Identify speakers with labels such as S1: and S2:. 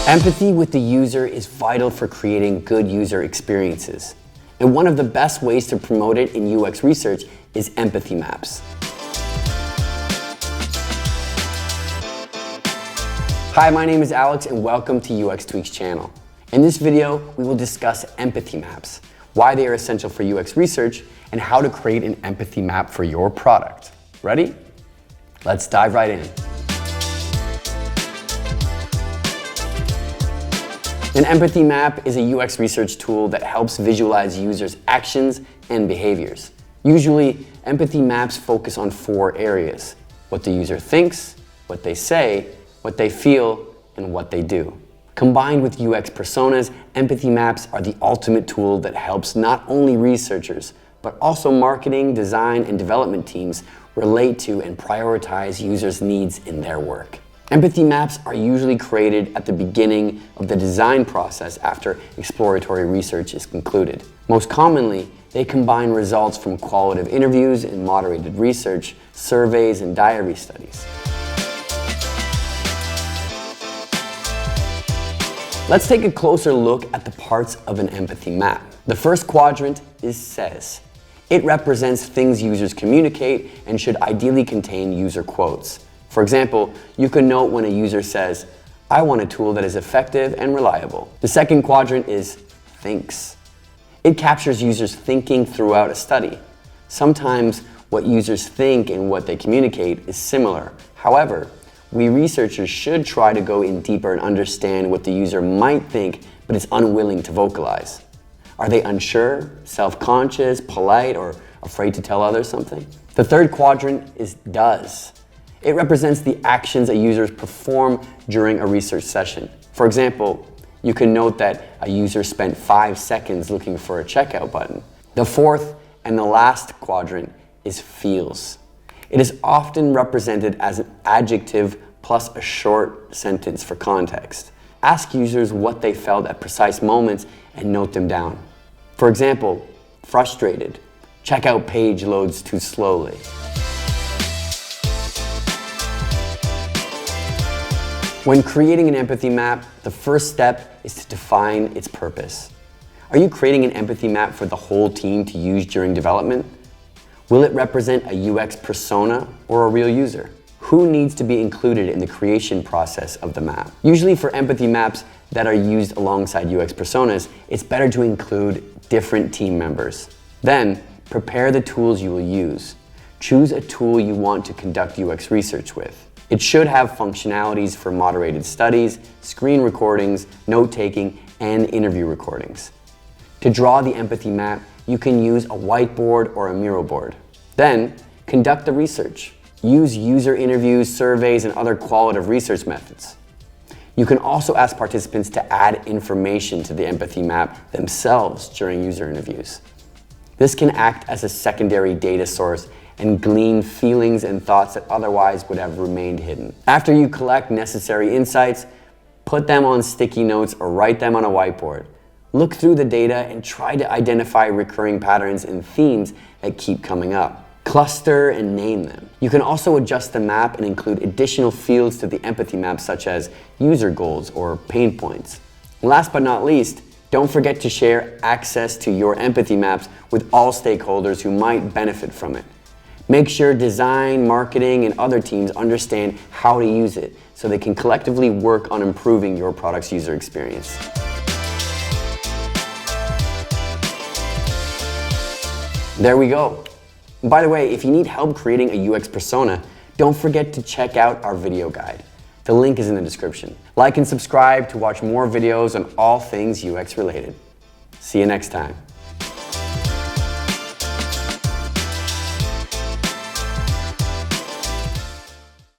S1: Empathy with the user is vital for creating good user experiences. And one of the best ways to promote it in UX research is empathy maps. Hi, my name is Alex and welcome to UX Tweaks channel. In this video, we will discuss empathy maps, why they are essential for UX research, and how to create an empathy map for your product. Ready? Let's dive right in. An empathy map is a UX research tool that helps visualize users' actions and behaviors. Usually, empathy maps focus on 4 areas: what the user thinks, what they say, what they feel, and what they do. Combined with UX personas, empathy maps are the ultimate tool that helps not only researchers, but also marketing, design, and development teams relate to and prioritize users' needs in their work. Empathy maps are usually created at the beginning of the design process after exploratory research is concluded. Most commonly, they combine results from qualitative interviews and moderated research, surveys, and diary studies. Let's take a closer look at the parts of an empathy map. The first quadrant is says. It represents things users communicate and should ideally contain user quotes. For example, you can note when a user says, "I want a tool that is effective and reliable." The second quadrant is thinks. It captures users' thinking throughout a study. Sometimes what users think and what they communicate is similar. However, we researchers should try to go in deeper and understand what the user might think but is unwilling to vocalize. Are they unsure, self-conscious, polite, or afraid to tell others something? The third quadrant is does. It represents the actions a user perform during a research session. For example, you can note that a user spent 5 seconds looking for a checkout button. The fourth and the last quadrant is feels. It is often represented as an adjective plus a short sentence for context. Ask users what they felt at precise moments and note them down. For example, frustrated, checkout page loads too slowly. When creating an empathy map, the first step is to define its purpose. Are you creating an empathy map for the whole team to use during development? Will it represent a UX persona or a real user? Who needs to be included in the creation process of the map? Usually for empathy maps that are used alongside UX personas, it's better to include different team members. Then, prepare the tools you will use. Choose a tool you want to conduct UX research with. It should have functionalities for moderated studies, screen recordings, note-taking, and interview recordings. To draw the empathy map, you can use a whiteboard or a mural board. Then, conduct the research. Use user interviews, surveys, and other qualitative research methods. You can also ask participants to add information to the empathy map themselves during user interviews. This can act as a secondary data source and glean feelings and thoughts that otherwise would have remained hidden. After you collect necessary insights, put them on sticky notes or write them on a whiteboard. Look through the data and try to identify recurring patterns and themes that keep coming up. Cluster and name them. You can also adjust the map and include additional fields to the empathy map, such as user goals or pain points. And last but not least, don't forget to share access to your empathy maps with all stakeholders who might benefit from it. Make sure design, marketing, and other teams understand how to use it so they can collectively work on improving your product's user experience. There we go. And by the way, if you need help creating a UX persona, don't forget to check out our video guide. The link is in the description. Like and subscribe to watch more videos on all things UX related. See you next time.